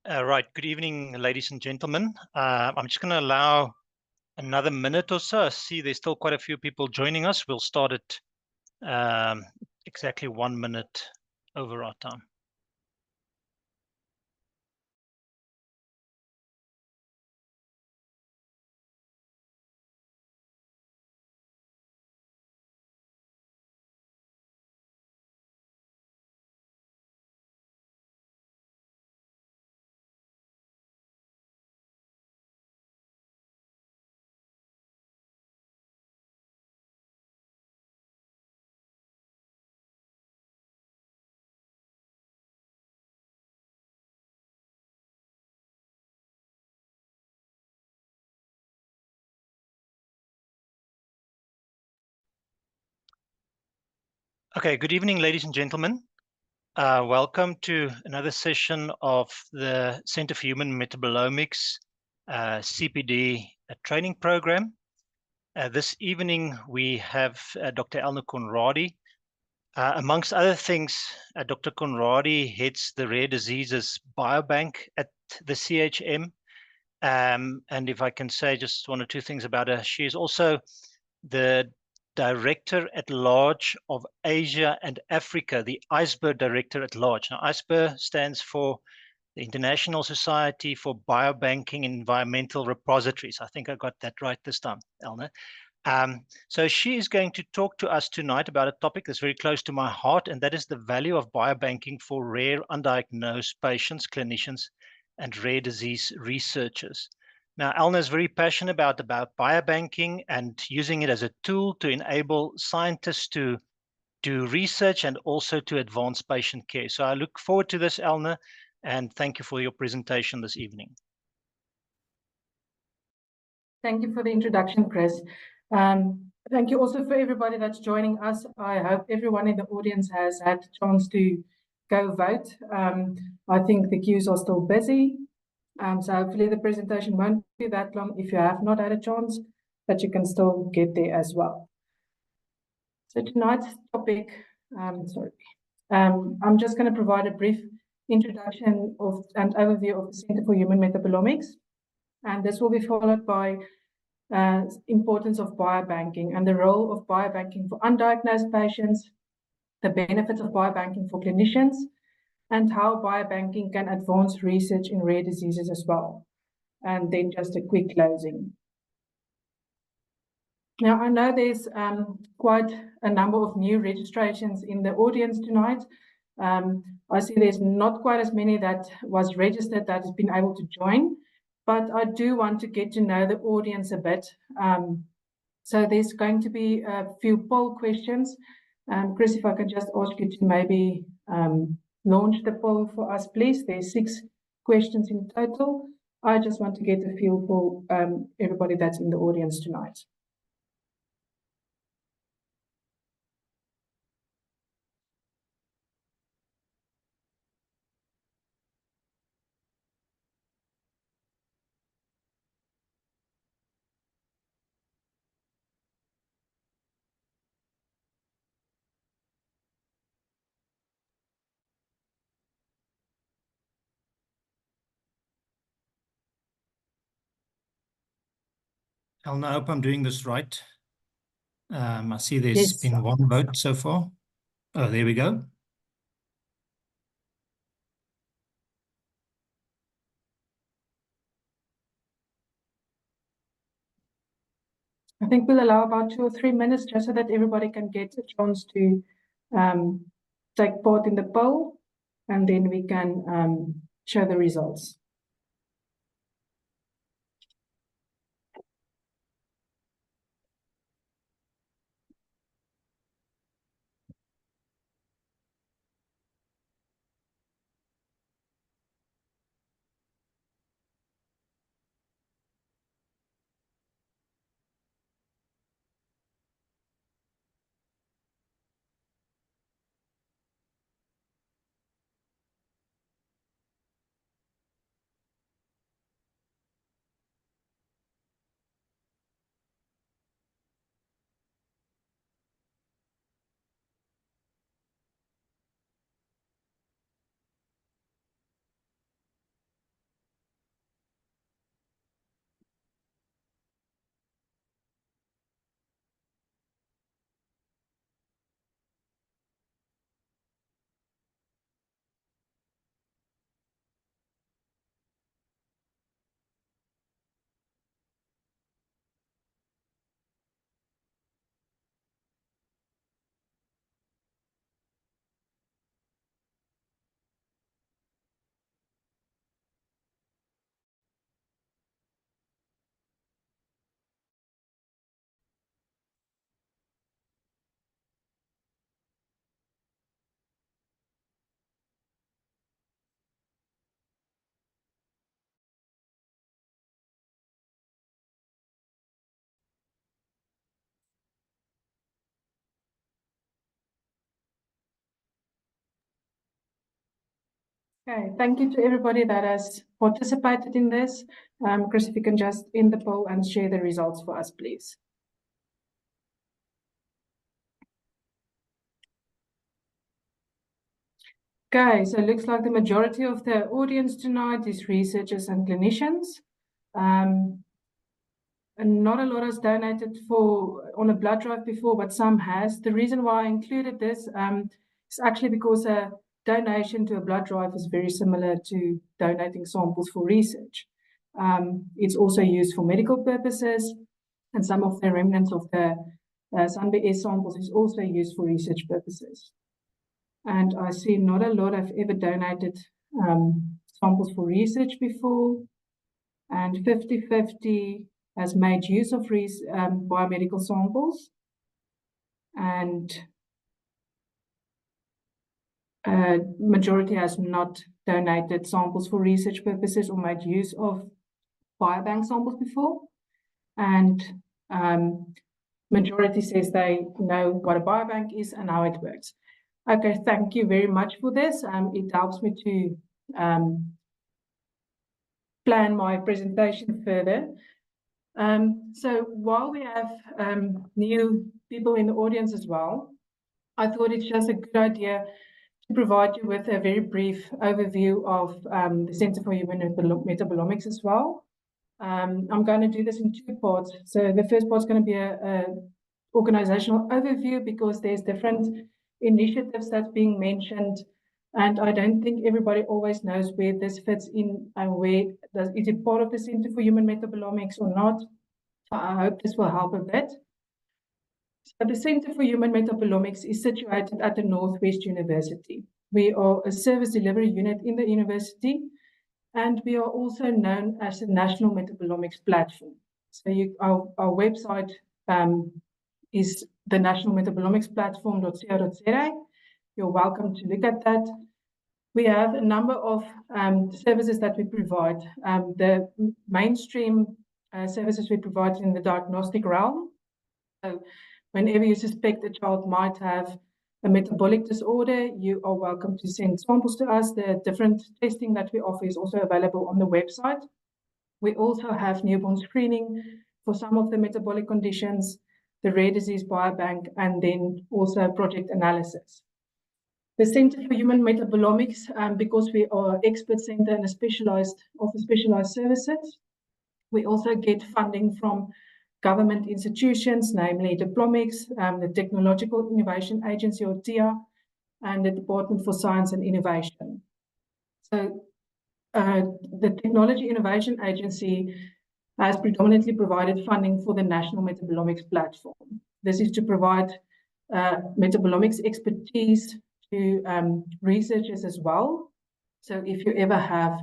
Right. Good evening, ladies and gentlemen. I'm just going to allow another minute or so. I see there's still quite a few people joining us. We'll start at exactly 1 minute over our time. Okay, good evening, ladies and gentlemen. Welcome to another session of the Center for Human Metabolomics CPD training program. This evening, we have Dr. Elne Conradie. Amongst other things, Dr. Conradie heads the Rare Diseases Biobank at the CHM. And if I can say just one or two things about her, she is also the Director at Large of Asia and Africa, the ISBER Director at Large. Now, ISBER stands for the International Society for Biobanking and Environmental Repositories. I think I got that right this time, Elne. So she is going to talk to us tonight about a topic that's very close to my heart, and that is the value of biobanking for rare undiagnosed patients, clinicians, and rare disease researchers. Now, Elne is very passionate about biobanking and using it as a tool to enable scientists to do research and also to advance patient care. So I look forward to this, Elne, and thank you for your presentation this evening. Thank you for the introduction, Chris. Thank you also for everybody that's joining us. I hope everyone in the audience has had a chance to go vote. I think the queues are still busy. So hopefully the presentation won't be that long if you have not had a chance, but you can still get there as well. So tonight's topic, I'm just going to provide a brief introduction of and overview of the Center for Human Metabolomics. And this will be followed by importance of biobanking and the role of biobanking for undiagnosed patients, the benefits of biobanking for clinicians, and how biobanking can advance research in rare diseases as well. And then just a quick closing. Now, I know there's quite a number of new registrations in the audience tonight. I see there's not quite as many that was registered that has been able to join, but I do want to get to know the audience a bit. So there's going to be a few poll questions. Chris, if I can just ask you to maybe launch the poll for us, please. There's 6 questions in total. I just want to get a feel for everybody that's in the audience tonight. Elne, I hope I'm doing this right. I see there's been 1 vote so far. Oh, there we go. I think we'll allow about 2 or 3 minutes just so that everybody can get a chance to take part in the poll, and then we can show the results. Okay, thank you to everybody that has participated in this. Chris, if you can just end the poll and share the results for us, please. Okay, so it looks like the majority of the audience tonight is researchers and clinicians. And not a lot has donated on a blood drive before, but some has. The reason why I included this is actually because a donation to a blood drive is very similar to donating samples for research. It's also used for medical purposes, and some of the remnants of the SunBS samples is also used for research purposes. And I see not a lot have ever donated samples for research before, and 50-50 has made use of biomedical samples, and majority has not donated samples for research purposes or made use of biobank samples before, and majority says they know what a biobank is and how it works. Okay, thank you very much for this. It helps me to plan my presentation further. So while we have new people in the audience as well, I thought it's just a good idea to provide you with a very brief overview of the Center for Human Metabolomics as well. I'm going to do this in two parts. So the first part is going to be a organizational overview, because there's different initiatives that's being mentioned, and I don't think everybody always knows where this fits in and is it part of the Center for Human Metabolomics or not. I hope this will help a bit. So the Center for Human Metabolomics is situated at the Northwest University. We are a service delivery unit in the university, and we are also known as the National Metabolomics Platform. So our website is the National Metabolomics Platform.co.za. You're welcome to look at that. We have a number of services that we provide. The mainstream services we provide in the diagnostic realm. So whenever you suspect a child might have a metabolic disorder, you are welcome to send samples to us. The different testing that we offer is also available on the website. We also have newborn screening for some of the metabolic conditions, the rare disease biobank, and then also project analysis. The Center for Human Metabolomics, because we are an expert center and specialized services, we also get funding from government institutions, namely Diplomix, the Technological Innovation Agency, or TIA, and the Department for Science and Innovation. So the Technology Innovation Agency has predominantly provided funding for the National Metabolomics Platform. This is to provide metabolomics expertise to researchers as well. So if you ever have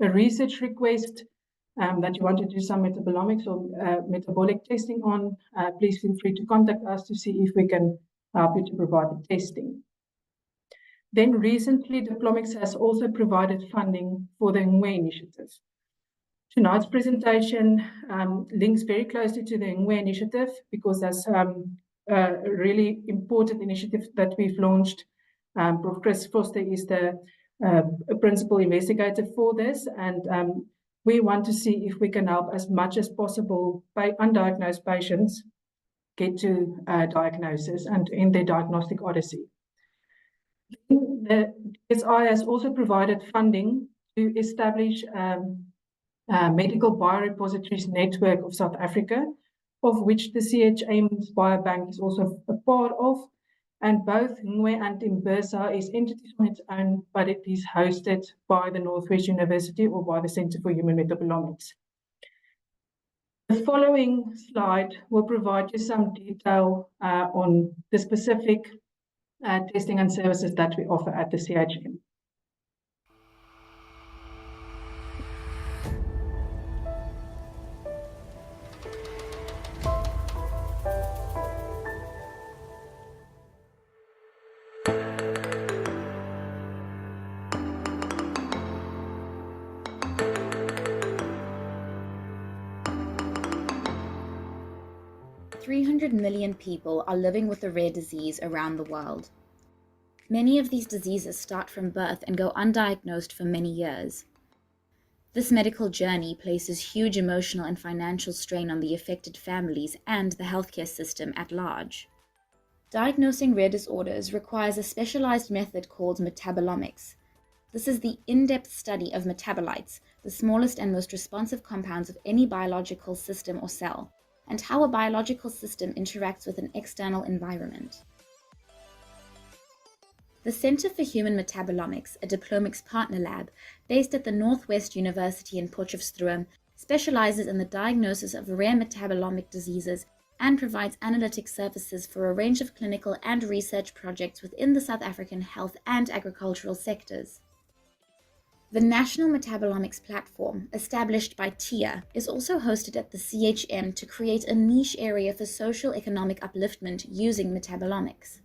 a research request that you want to do some metabolomics or metabolic testing on, please feel free to contact us to see if we can help you to provide the testing. Then recently, Diplomix has also provided funding for the Elne initiative. Tonight's presentation links very closely to the Elne initiative, because that's a really important initiative that we've launched. Prof. Chris Foster is the principal investigator for this, and we want to see if we can help as much as possible by undiagnosed patients get to diagnosis and end their diagnostic odyssey. The DSI has also provided funding to establish medical biorepositories network of South Africa, of which the CHM's Biobank is also a part of, and both Elne and ISBER is entities on its own, but it is hosted by the Northwest University or by the Center for Human Metabolomics. The following slide will provide you some detail on the specific testing and services that we offer at the CHM. "300 million people are living with a rare disease around the world. Many of these diseases start from birth and go undiagnosed for many years. This medical journey places huge emotional and financial strain on the affected families and the healthcare system at large. Diagnosing rare disorders requires a specialized method called metabolomics. This is the in-depth study of metabolites, the smallest and most responsive compounds of any biological system or cell, and how a biological system interacts with an external environment. The Center for Human Metabolomics, a Diplomics partner lab based at the Northwest University in Potchefstroom, specializes in the diagnosis of rare metabolomic diseases and provides analytic services for a range of clinical and research projects within the South African health and agricultural sectors. The National Metabolomics Platform, established by TIA, is also hosted at the CHM to create a niche area for social economic upliftment using metabolomics.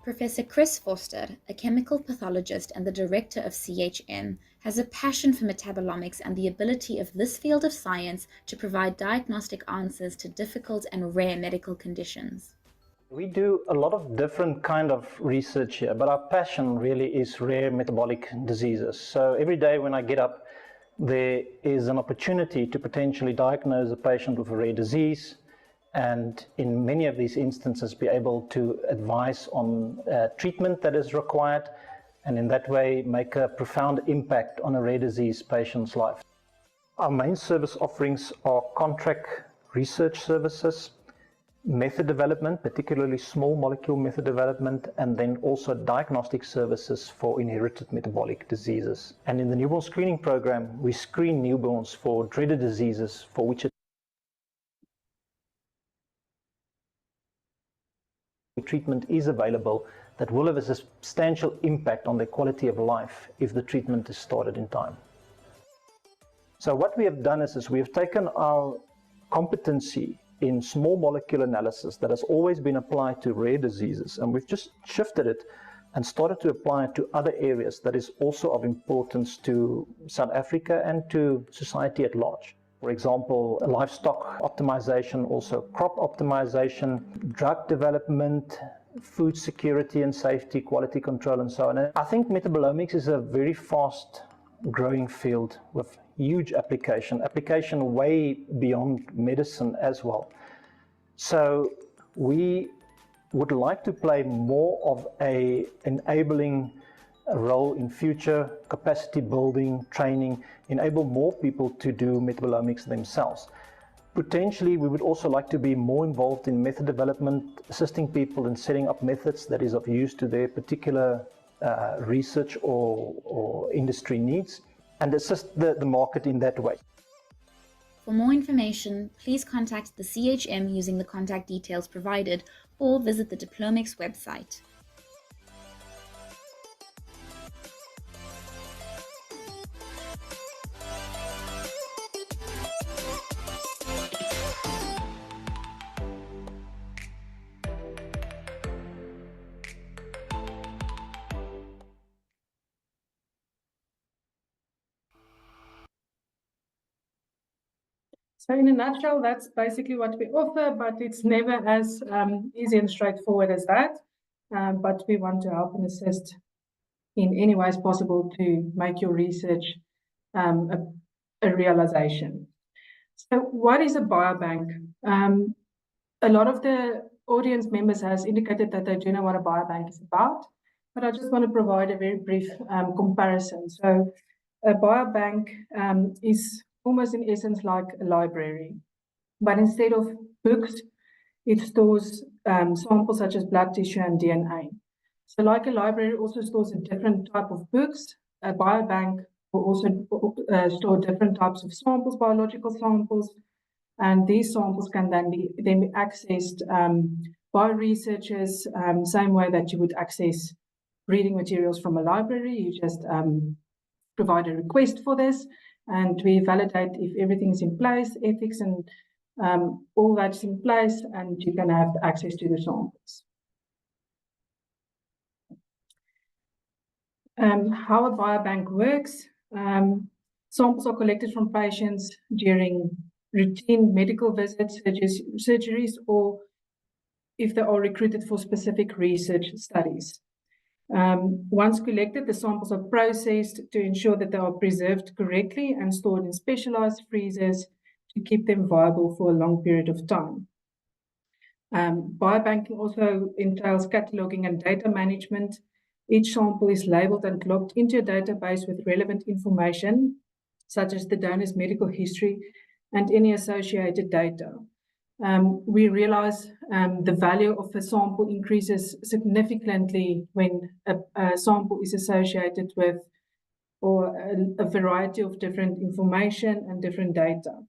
Professor Chris Foster, a chemical pathologist and the director of CHM, has a passion for metabolomics and the ability of this field of science to provide diagnostic answers to difficult and rare medical conditions. We do a lot of different kind of research here, but our passion really is rare metabolic diseases. So every day when I get up, there is an opportunity to potentially diagnose a patient with a rare disease, and in many of these instances be able to advise on treatment that is required, and in that way make a profound impact on a rare disease patient's life. Our main service offerings are contract research services, method development, particularly small molecule method development, and then also diagnostic services for inherited metabolic diseases. And in the newborn screening program, we screen newborns for dreaded diseases for which treatment is available that will have a substantial impact on their quality of life if the treatment is started in time. So what we have done is we have taken our competency in small molecule analysis that has always been applied to rare diseases, and we've just shifted it and started to apply it to other areas that is also of importance to South Africa and to society at large. For example, livestock optimization, also crop optimization, drug development, food security and safety, quality control, and so on. And I think metabolomics is a very fast growing field with huge application way beyond medicine as well. So we would like to play more of an enabling role in future capacity building, training, enable more people to do metabolomics themselves. Potentially, we would also like to be more involved in method development, assisting people in setting up methods that is of use to their particular research or industry needs, and assist the market in that way. For more information, please contact the CHM using the contact details provided or visit the Diplomics website. So in a nutshell, that's basically what we offer, but it's never as easy and straightforward as that. But we want to help and assist in any ways possible to make your research a realization. So what is a biobank? A lot of the audience members has indicated that they do know what a biobank is about, but I just want to provide a very brief comparison. So a biobank is almost in essence like a library, but instead of books, it stores samples such as blood tissue and DNA. So like a library also stores a different type of books, a biobank will also store different types of samples, biological samples, and these samples can then be accessed by researchers, same way that you would access reading materials from a library. You just provide a request for this, and we validate if everything is in place, ethics and all that's in place, and you can have access to the samples. How a biobank works. Samples are collected from patients during routine medical visits, surgeries, or if they are recruited for specific research studies. Once collected, the samples are processed to ensure that they are preserved correctly and stored in specialized freezers to keep them viable for a long period of time. Biobanking also entails cataloging and data management. Each sample is labeled and logged into a database with relevant information, such as the donor's medical history and any associated data. We realize the value of a sample increases significantly when a sample is associated with or a variety of different information and different data.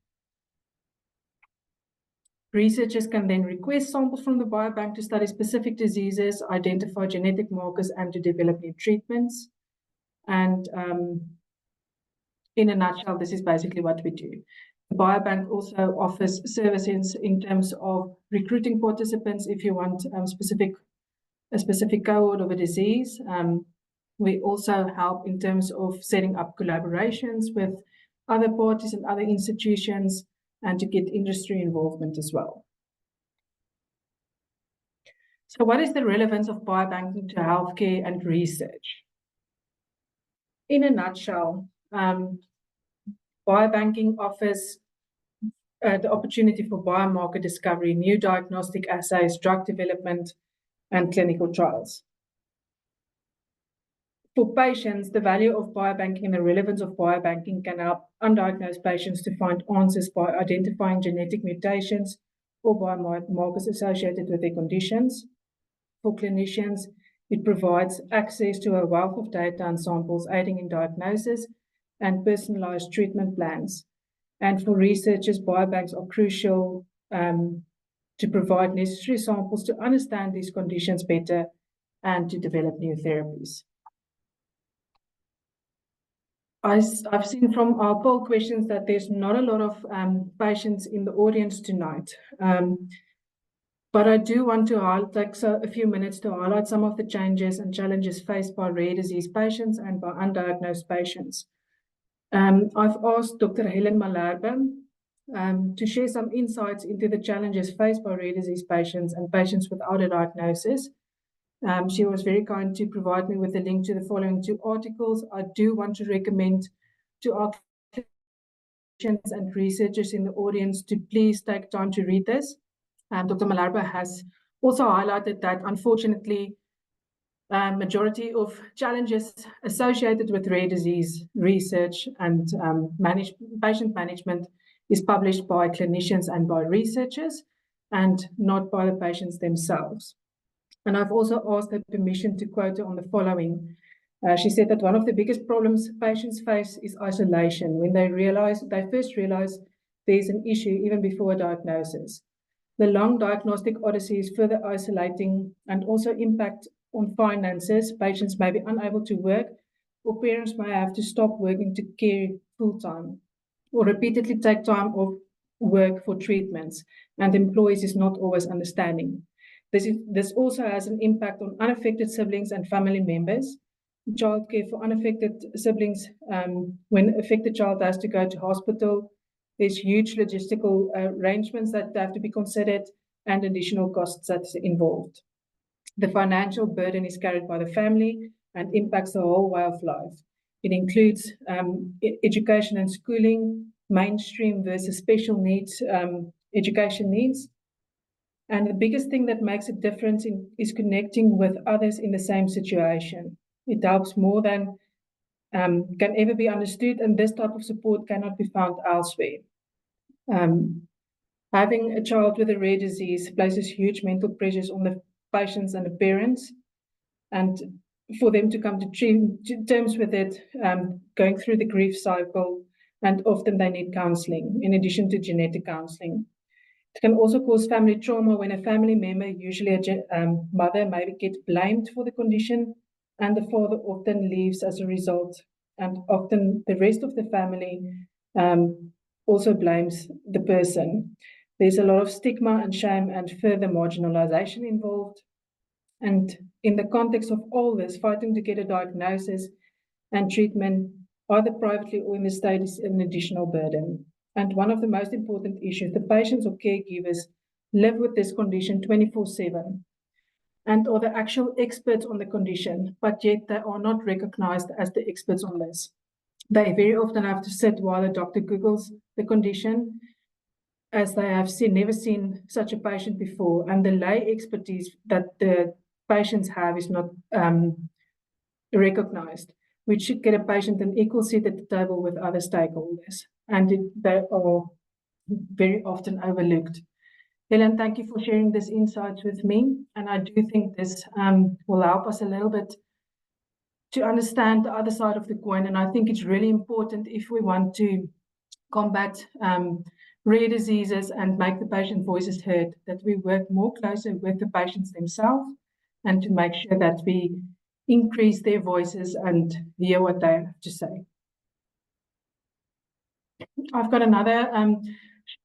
Researchers can then request samples from the biobank to study specific diseases, identify genetic markers, and to develop new treatments. And in a nutshell, this is basically what we do. The biobank also offers services in terms of recruiting participants if you want a specific cohort of a disease. We also help in terms of setting up collaborations with other parties and other institutions, and to get industry involvement as well. So what is the relevance of biobanking to healthcare and research? In a nutshell, biobanking offers the opportunity for biomarker discovery, new diagnostic assays, drug development, and clinical trials. For patients, the value of biobanking and the relevance of biobanking can help undiagnosed patients to find answers by identifying genetic mutations or biomarkers associated with their conditions. For clinicians, it provides access to a wealth of data and samples, aiding in diagnosis and personalized treatment plans. And for researchers, biobanks are crucial to provide necessary samples to understand these conditions better and to develop new therapies. I've seen from our poll questions that there's not a lot of patients in the audience tonight. But I do want to take a few minutes to highlight some of the changes and challenges faced by rare disease patients and by undiagnosed patients. I've asked Dr. Helen Malherbe to share some insights into the challenges faced by rare disease patients and patients without a diagnosis. She was very kind to provide me with a link to the following 2 articles. I do want to recommend to our clinicians and researchers in the audience to please take time to read this. Dr. Malherbe has also highlighted that, unfortunately, majority of challenges associated with rare disease research and patient management is published by clinicians and by researchers and not by the patients themselves. And I've also asked her permission to quote her on the following. She said that one of the biggest problems patients face is isolation, when they first realize there's an issue even before a diagnosis. The long diagnostic odyssey is further isolating and also impact on finances. Patients may be unable to work, or parents may have to stop working to care full-time, or repeatedly take time off work for treatments, and employees is not always understanding. This also has an impact on unaffected siblings and family members. Childcare for unaffected siblings, when an affected child has to go to hospital, there's huge logistical arrangements that have to be considered and additional costs that's involved. The financial burden is carried by the family and impacts the whole way of life. It includes education and schooling, mainstream versus special needs, education needs. And the biggest thing that makes a difference is connecting with others in the same situation. It helps more than can ever be understood, and this type of support cannot be found elsewhere. Having a child with a rare disease places huge mental pressures on the patients and the parents, and for them to come to terms with it, going through the grief cycle, and often they need counseling in addition to genetic counseling. It can also cause family trauma when a family member, usually a mother, maybe gets blamed for the condition, and the father often leaves as a result, and often the rest of the family also blames the person. There's a lot of stigma and shame and further marginalization involved. And in the context of all this, fighting to get a diagnosis and treatment, either privately or in the state, is an additional burden. And one of the most important issues, the patients or caregivers live with this condition 24/7. and are the actual experts on the condition, but yet they are not recognized as the experts on this. They very often have to sit while the doctor Googles the condition, as they have never seen such a patient before, and the lay expertise that the patients have is not recognized, which should get a patient an equal seat at the table with other stakeholders, and they are very often overlooked. Helen, thank you for sharing this insights with me, and I do think this will help us a little bit to understand the other side of the coin, and I think it's really important if we want to combat rare diseases and make the patient voices heard, that we work more closely with the patients themselves and to make sure that we increase their voices and hear what they have to say. I've got another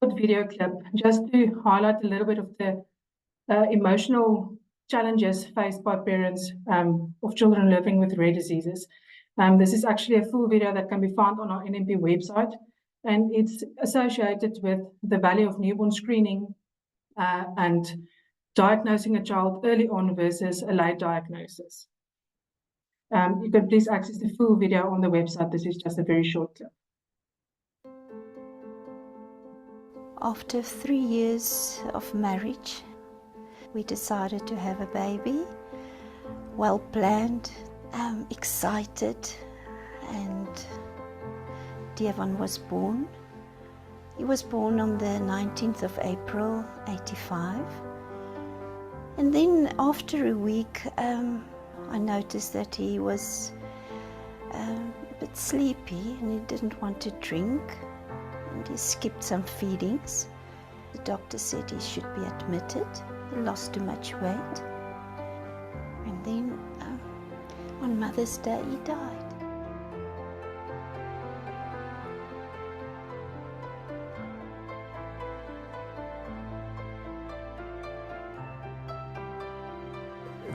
short video clip just to highlight a little bit of the emotional challenges faced by parents of children living with rare diseases. This is actually a full video that can be found on our NMP website, and it's associated with the value of newborn screening and diagnosing a child early on versus a late diagnosis. You can please access the full video on the website. This is just a very short clip. After 3 years of marriage, we decided to have a baby, well planned, excited, and Devon was born. He was born on the 19th of April, 85. And then after a week, I noticed that he was a bit sleepy and he didn't want to drink. And he skipped some feedings. The doctor said he should be admitted. He lost too much weight. And then on Mother's Day he died.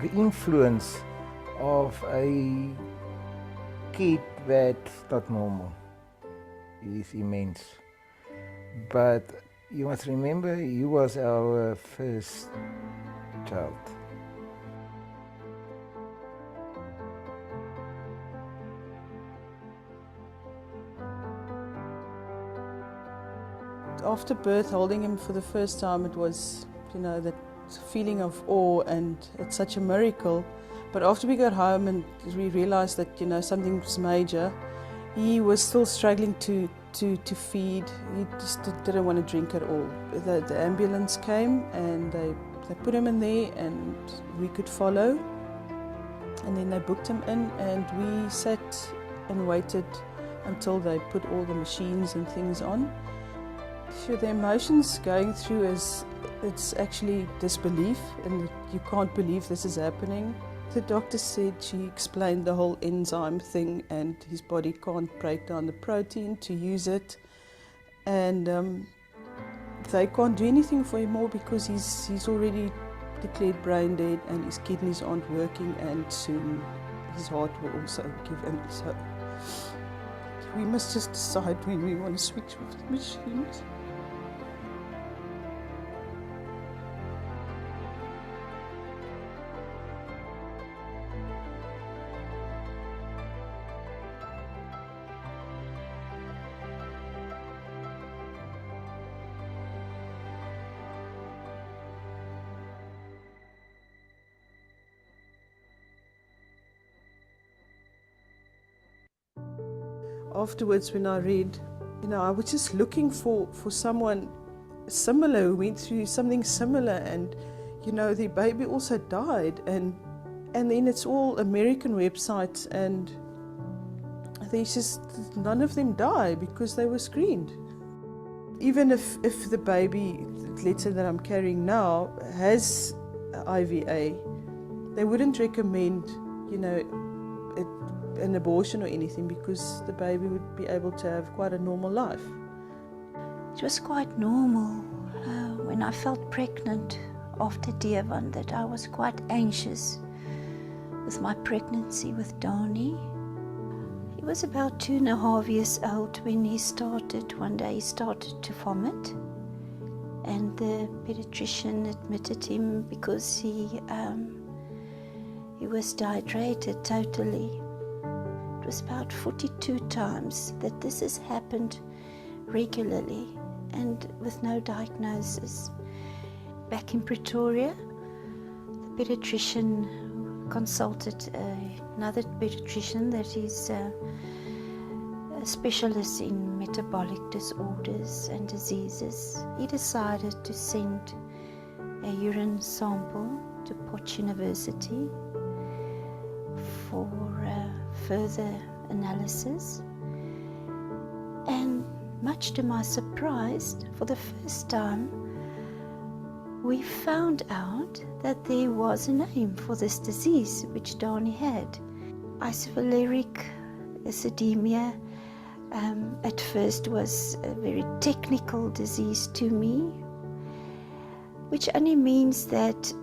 The influence of a kid that's not normal is immense. But you must remember, he was our first child. After birth, holding him for the first time, it was, that feeling of awe, and it's such a miracle. But after we got home and we realized that, something was major, he was still struggling to feed. He just didn't want to drink at all. The ambulance came and they put him in there and we could follow. And then they booked him in and we sat and waited until they put all the machines and things on. So the emotions going through is, it's actually disbelief, and you can't believe this is happening. The doctor said, she explained the whole enzyme thing, and his body can't break down the protein to use it, and they can't do anything for him more because he's already declared brain dead and his kidneys aren't working, and soon his heart will also give in. So we must just decide when we want to switch with the machines. Afterwards, when I read, I was just looking for someone similar who went through something similar, and their baby also died, and then it's all American websites, and there's just none of them die because they were screened. Even if the baby, let's say that I'm carrying now, has IVA, they wouldn't recommend, an abortion or anything, because the baby would be able to have quite a normal life. It was quite normal when I felt pregnant after Devon, that I was quite anxious with my pregnancy with Donnie. He was about 2.5 years old when one day he started to vomit, and the pediatrician admitted him because he He was dehydrated totally. It was about 42 times that this has happened regularly and with no diagnosis. Back in Pretoria, the pediatrician consulted another pediatrician that is a specialist in metabolic disorders and diseases. He decided to send a urine sample to Potch University for further analysis. And much to my surprise, for the first time, we found out that there was a name for this disease which Dani had. Isovaleric acidemia at first was a very technical disease to me, which only means that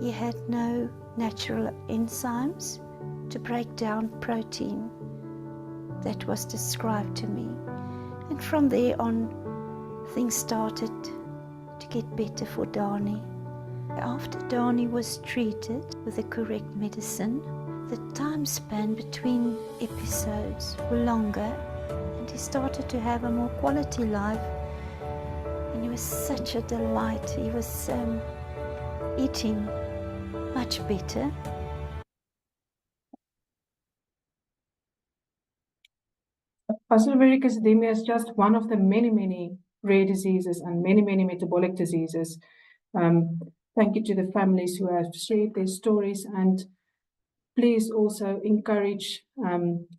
he had no natural enzymes to break down protein. That was described to me. And from there on, things started to get better for Dani. After Dani was treated with the correct medicine, the time span between episodes were longer and he started to have a more quality life. And he was such a delight. He was eating much better. Isovaleric acidemia is just one of the many rare diseases and many metabolic diseases. Thank you to the families who have shared their stories, and please also encourage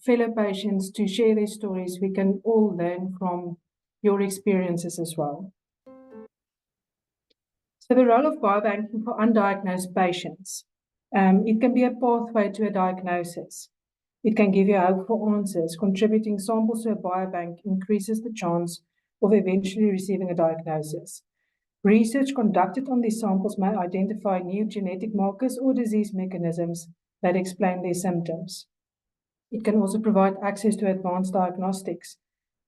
fellow patients to share their stories. We can all learn from your experiences as well. So the role of biobanking for undiagnosed patients. It can be a pathway to a diagnosis. It can give you hopeful answers. Contributing samples to a biobank increases the chance of eventually receiving a diagnosis. Research conducted on these samples may identify new genetic markers or disease mechanisms that explain their symptoms. It can also provide access to advanced diagnostics.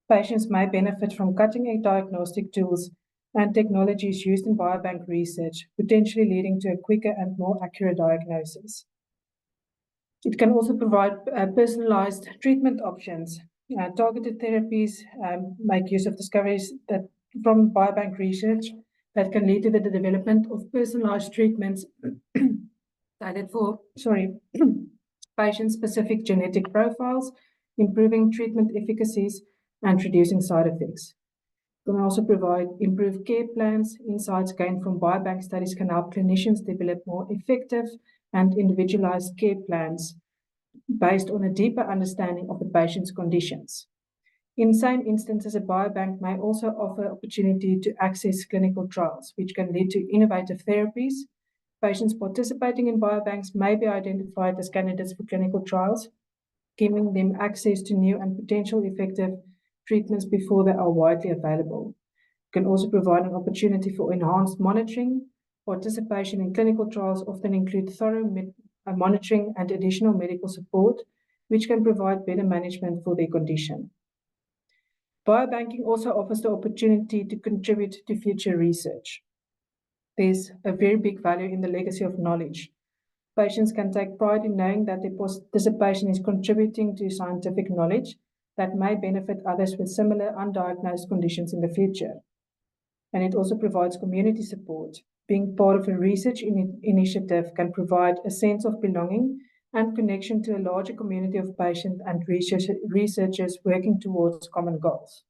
Patients may benefit from cutting-edge diagnostic tools and technologies used in biobank research, potentially leading to a quicker and more accurate diagnosis. It can also provide personalized treatment options. Targeted therapies make use of discoveries that from biobank research that can lead to the development of personalized treatments tailored for patient-specific genetic profiles, improving treatment efficacies and reducing side effects. It can also provide improved care plans. Insights gained from biobank studies can help clinicians develop more effective and individualized care plans based on a deeper understanding of the patient's conditions. In some instances, a biobank may also offer opportunity to access clinical trials, which can lead to innovative therapies. Patients participating in biobanks may be identified as candidates for clinical trials, giving them access to new and potential effective treatments before they are widely available. It can also provide an opportunity for enhanced monitoring. Participation in clinical trials often include thorough monitoring and additional medical support, which can provide better management for their condition. Biobanking also offers the opportunity to contribute to future research. There's a very big value in the legacy of knowledge. Patients can take pride in knowing that their participation is contributing to scientific knowledge that may benefit others with similar undiagnosed conditions in the future. And it also provides community support. Being part of a research initiative can provide a sense of belonging and connection to a larger community of patients and researchers working towards common goals.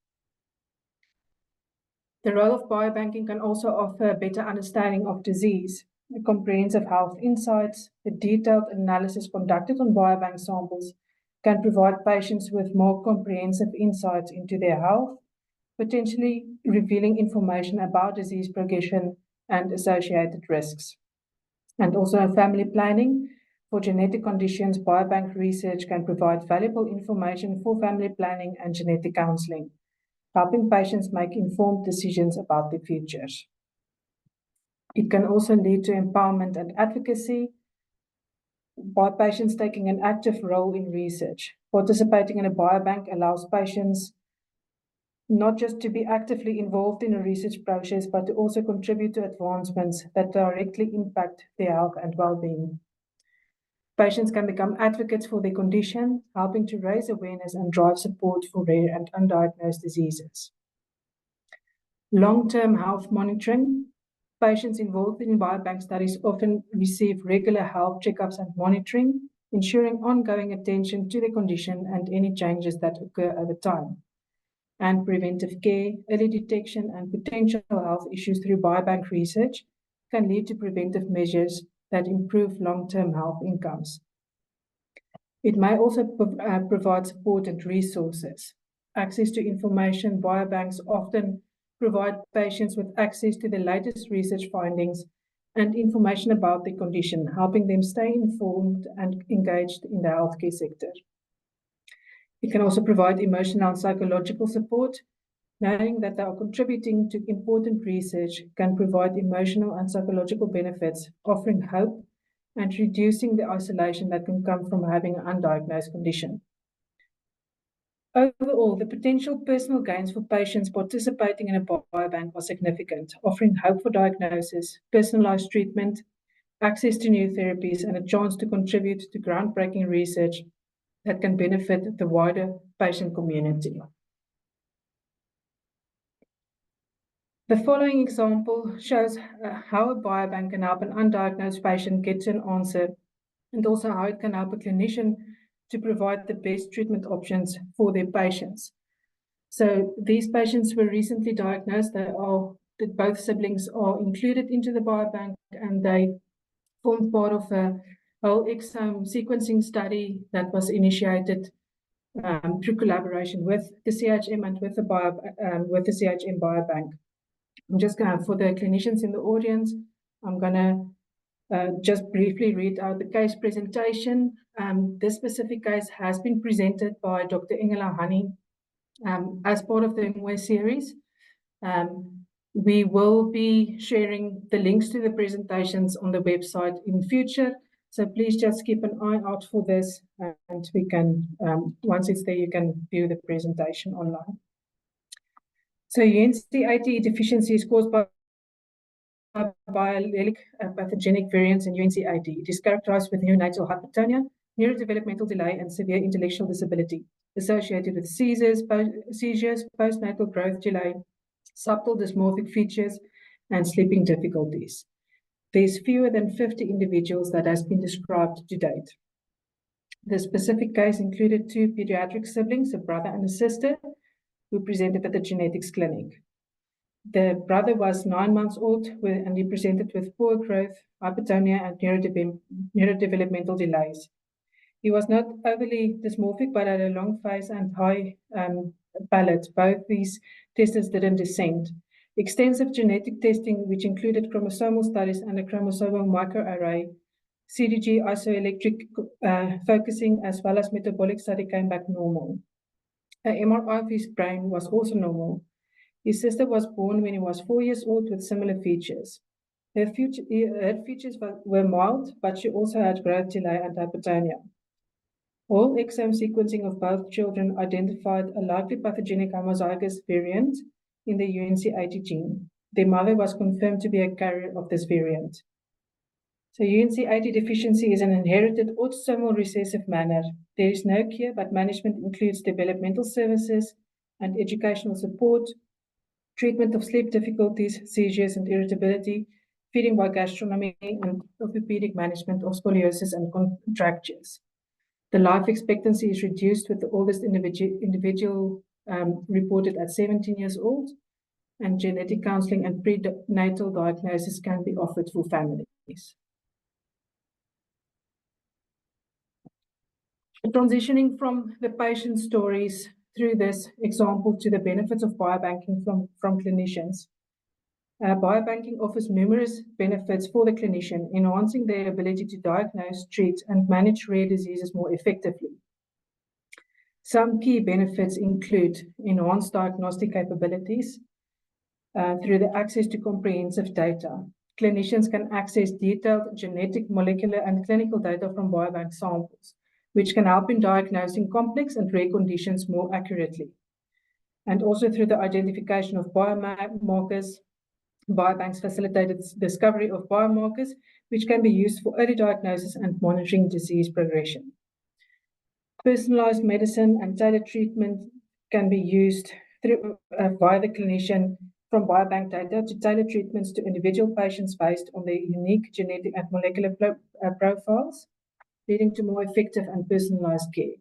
The role of biobanking can also offer a better understanding of disease, the comprehensive health insights. The detailed analysis conducted on biobank samples can provide patients with more comprehensive insights into their health, potentially revealing information about disease progression and associated risks. And also family planning. For genetic conditions, biobank research can provide valuable information for family planning and genetic counseling, helping patients make informed decisions about their futures. It can also lead to empowerment and advocacy by patients taking an active role in research. Participating in a biobank allows patients not just to be actively involved in a research process, but to also contribute to advancements that directly impact their health and well-being. Patients can become advocates for their condition, helping to raise awareness and drive support for rare and undiagnosed diseases. Long-term health monitoring. Patients involved in biobank studies often receive regular health checkups and monitoring, ensuring ongoing attention to the condition and any changes that occur over time. And preventive care, early detection and potential health issues through biobank research can lead to preventive measures that improve long-term health outcomes. It may also provide support and resources. Access to information. Biobanks often provide patients with access to the latest research findings and information about the condition, helping them stay informed and engaged in the healthcare sector. It can also provide emotional and psychological support. Knowing that they are contributing to important research can provide emotional and psychological benefits, offering hope and reducing the isolation that can come from having an undiagnosed condition. Overall, the potential personal gains for patients participating in a biobank are significant, offering hope for diagnosis, personalized treatment, access to new therapies, and a chance to contribute to groundbreaking research that can benefit the wider patient community. The following example shows how a biobank can help an undiagnosed patient get to an answer, and also how it can help a clinician to provide the best treatment options for their patients. So these patients were recently diagnosed. Both siblings are included into the biobank, and they formed part of a whole exome sequencing study that was initiated through collaboration with the CHM and with the CHM Biobank. I'm just going to, for the clinicians in the audience, I'm going to just briefly read out the case presentation. This specific case has been presented by Dr. Elne as part of the Elne series. We will be sharing the links to the presentations on the website in future. So please just keep an eye out for this, and we can, once it's there, you can view the presentation online. So UNC80 deficiency is caused by biallelic pathogenic variants in UNC80. It is characterized with neonatal hypertonia, neurodevelopmental delay, and severe intellectual disability associated with seizures, postnatal growth delay, subtle dysmorphic features, and sleeping difficulties. There's fewer than 50 individuals that has been described to date. The specific case included 2 pediatric siblings, a brother and a sister, who presented at the genetics clinic. The brother was 9 months old and he presented with poor growth, hypertonia, and neurodevelopmental delays. He was not overly dysmorphic, but had a long face and high palate. Both these tests didn't descend. Extensive genetic testing, which included chromosomal studies and a chromosomal microarray, CDG isoelectric focusing, as well as metabolic study came back normal. An MRI of his brain was also normal. His sister was born when he was 4 years old with similar features. Her features were mild, but she also had growth delay and hypertonia. Whole exome sequencing of both children identified a likely pathogenic homozygous variant in the UNC80 gene. Their mother was confirmed to be a carrier of this variant. So UNC80 deficiency is an inherited autosomal recessive manner. There is no cure, but management includes developmental services and educational support, treatment of sleep difficulties, seizures and irritability, feeding by gastronomy, and orthopedic management of scoliosis and contractures. The life expectancy is reduced, with the oldest individual reported at 17 years old, and genetic counseling and prenatal diagnosis can be offered for families. Transitioning from the patient stories through this example to the benefits of biobanking from clinicians. Biobanking offers numerous benefits for the clinician, enhancing their ability to diagnose, treat, and manage rare diseases more effectively. Some key benefits include enhanced diagnostic capabilities through the access to comprehensive data. Clinicians can access detailed genetic, molecular, and clinical data from biobank samples, which can help in diagnosing complex and rare conditions more accurately. And also through the identification of biomarkers Biobanks facilitated discovery of biomarkers, which can be used for early diagnosis and monitoring disease progression. Personalized medicine and tailored treatment can be used via the clinician from biobank data to tailor treatments to individual patients based on their unique genetic and molecular profiles, leading to more effective and personalized care.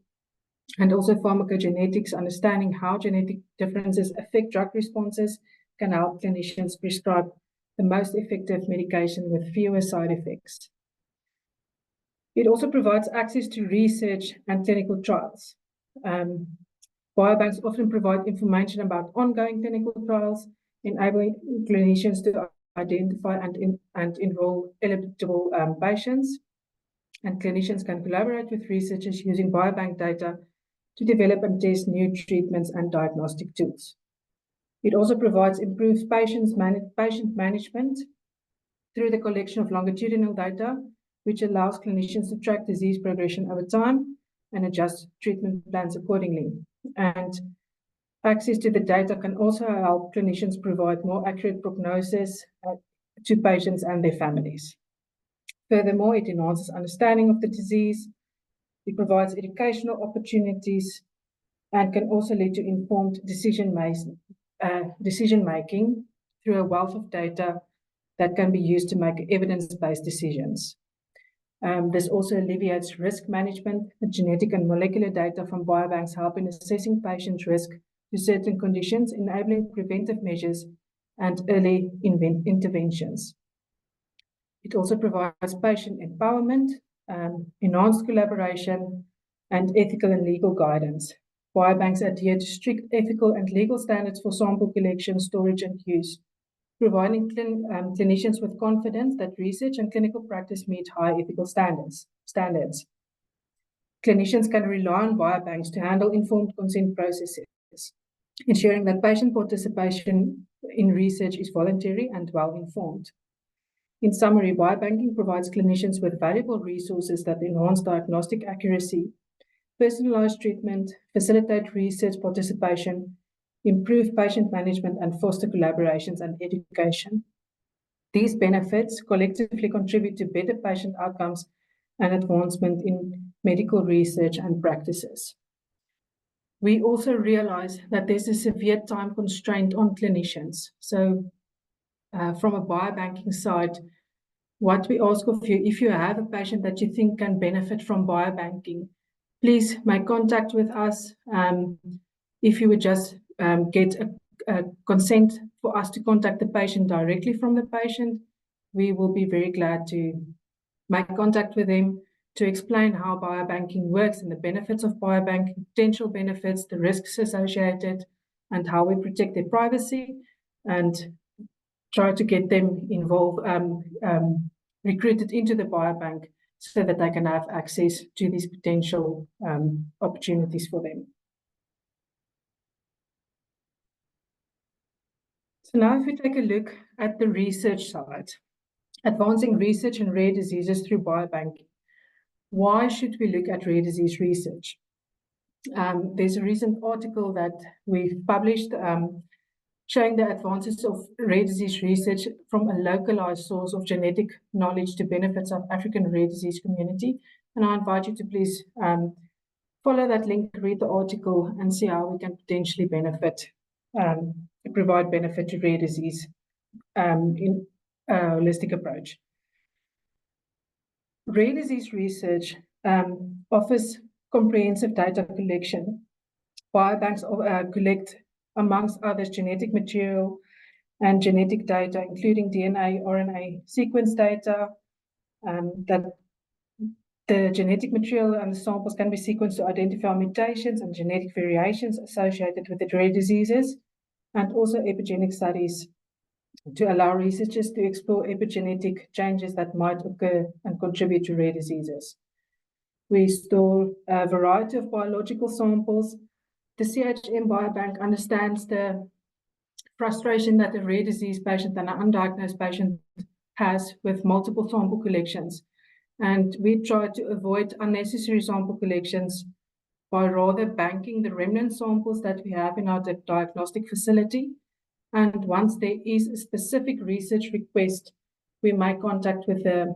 And also pharmacogenetics, understanding how genetic differences affect drug responses, can help clinicians prescribe the most effective medication with fewer side effects. It also provides access to research and clinical trials. Biobanks often provide information about ongoing clinical trials, enabling clinicians to identify and enroll eligible patients. And clinicians can collaborate with researchers using biobank data to develop and test new treatments and diagnostic tools. It also provides improved patient management through the collection of longitudinal data, which allows clinicians to track disease progression over time and adjust treatment plans accordingly. And access to the data can also help clinicians provide more accurate prognosis to patients and their families. Furthermore, it enhances understanding of the disease. It provides educational opportunities and can also lead to informed decision making through a wealth of data that can be used to make evidence-based decisions. This also alleviates risk management. The genetic and molecular data from biobanks help in assessing patients' risk to certain conditions, enabling preventive measures and early interventions. It also provides patient empowerment, enhanced collaboration, and ethical and legal guidance. Biobanks adhere to strict ethical and legal standards for sample collection, storage, and use, providing clinicians with confidence that research and clinical practice meet high ethical standards. Clinicians can rely on biobanks to handle informed consent processes, ensuring that patient participation in research is voluntary and well-informed. In summary, biobanking provides clinicians with valuable resources that enhance diagnostic accuracy, personalized treatment, facilitate research participation, improve patient management, and foster collaborations and education. These benefits collectively contribute to better patient outcomes and advancement in medical research and practices. We also realize that there's a severe time constraint on clinicians. So from a biobanking side, what we ask of you, if you have a patient that you think can benefit from biobanking, please make contact with us. If you would just get a consent for us to contact the patient directly from the patient, we will be very glad to make contact with them to explain how biobanking works and the benefits of biobanking, potential benefits, the risks associated, and how we protect their privacy, and try to get them involved, recruited into the biobank so that they can have access to these potential opportunities for them. So now if we take a look at the research side, advancing research in rare diseases through biobanking. Why should we look at rare disease research? There's a recent article that we've published showing the advances of rare disease research from a localized source of genetic knowledge to benefit South African rare disease community. And I invite you to please follow that link, read the article, and see how we can potentially benefit, provide benefit to rare disease in a holistic approach. Rare disease research offers comprehensive data collection. Biobanks collect, amongst others, genetic material and genetic data, including DNA, RNA sequence data, that the genetic material and the samples can be sequenced to identify mutations and genetic variations associated with the rare diseases, and also epigenetic studies to allow researchers to explore epigenetic changes that might occur and contribute to rare diseases. We store a variety of biological samples. The CHM Biobank understands the frustration that a rare disease patient and an undiagnosed patient has with multiple sample collections. And we try to avoid unnecessary sample collections by rather banking the remnant samples that we have in our diagnostic facility And once there is a specific research request, we make contact with the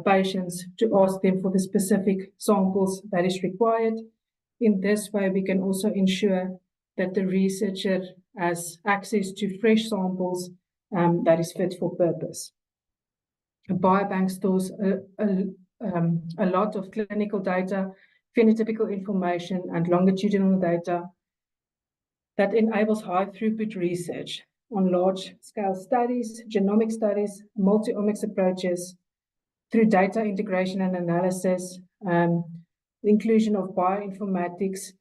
patients to ask them for the specific samples that is required. In this way, we can also ensure that the researcher has access to fresh samples that is fit for purpose. A biobank stores a lot of clinical data, phenotypical information, and longitudinal data that enables high throughput research on large scale studies, genomic studies, multi-omics approaches through data integration and analysis, the inclusion of bioinformatics,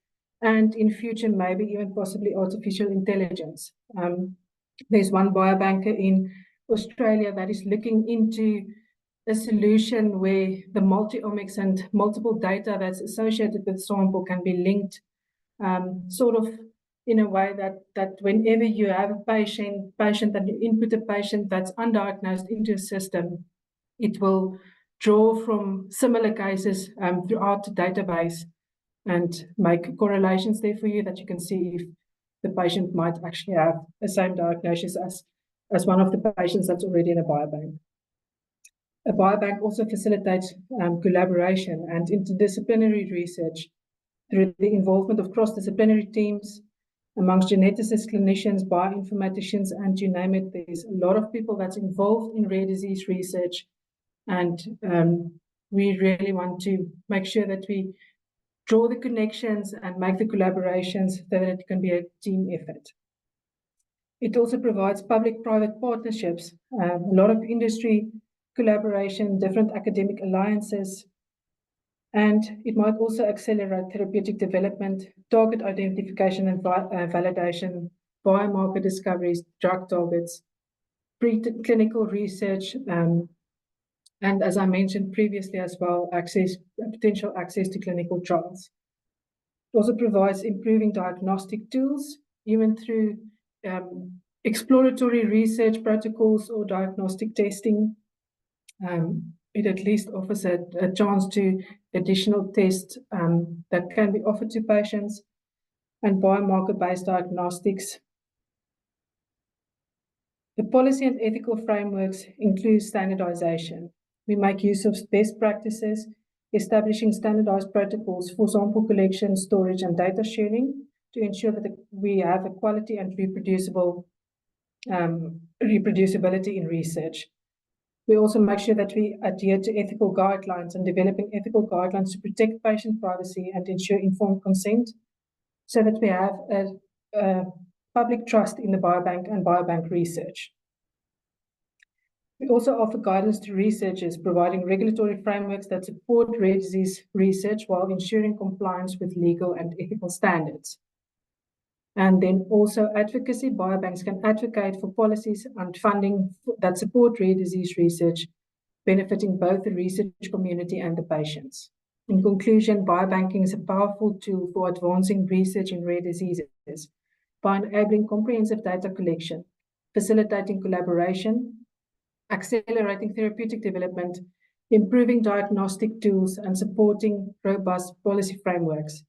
and in future, maybe even possibly artificial intelligence. There's one biobanker in Australia that is looking into a solution where the multi-omics and multiple data that's associated with sample can be linked sort of in a way that whenever you have a patient and you input a patient that's undiagnosed into a system, it will draw from similar cases throughout the database and make correlations there for you that you can see if the patient might actually have the same diagnosis as one of the patients that's already in a biobank. A biobank also facilitates collaboration and interdisciplinary research through the involvement of cross-disciplinary teams amongst geneticists, clinicians, bioinformaticians, and you name it. There's a lot of people that's involved in rare disease research, and we really want to make sure that we draw the connections and make the collaborations so that it can be a team effort. It also provides public-private partnerships, a lot of industry collaboration, different academic alliances, and it might also accelerate therapeutic development, target identification and validation, biomarker discoveries, drug targets, preclinical research, and as I mentioned previously as well, potential access to clinical trials. It also provides improving diagnostic tools, even through exploratory research protocols or diagnostic testing. It at least offers a chance to additional tests that can be offered to patients, and biomarker-based diagnostics. The policy and ethical frameworks include standardization. We make use of best practices, establishing standardized protocols for sample collection, storage, and data sharing to ensure that we have a quality and reproducibility in research. We also make sure that we adhere to ethical guidelines and developing ethical guidelines to protect patient privacy and ensure informed consent so that we have a public trust in the biobank and biobank research. We also offer guidance to researchers, providing regulatory frameworks that support rare disease research while ensuring compliance with legal and ethical standards. And then also advocacy. Biobanks can advocate for policies and funding that support rare disease research, benefiting both the research community and the patients. In conclusion, biobanking is a powerful tool for advancing research in rare diseases by enabling comprehensive data collection, facilitating collaboration, accelerating therapeutic development, improving diagnostic tools, and supporting robust policy frameworks.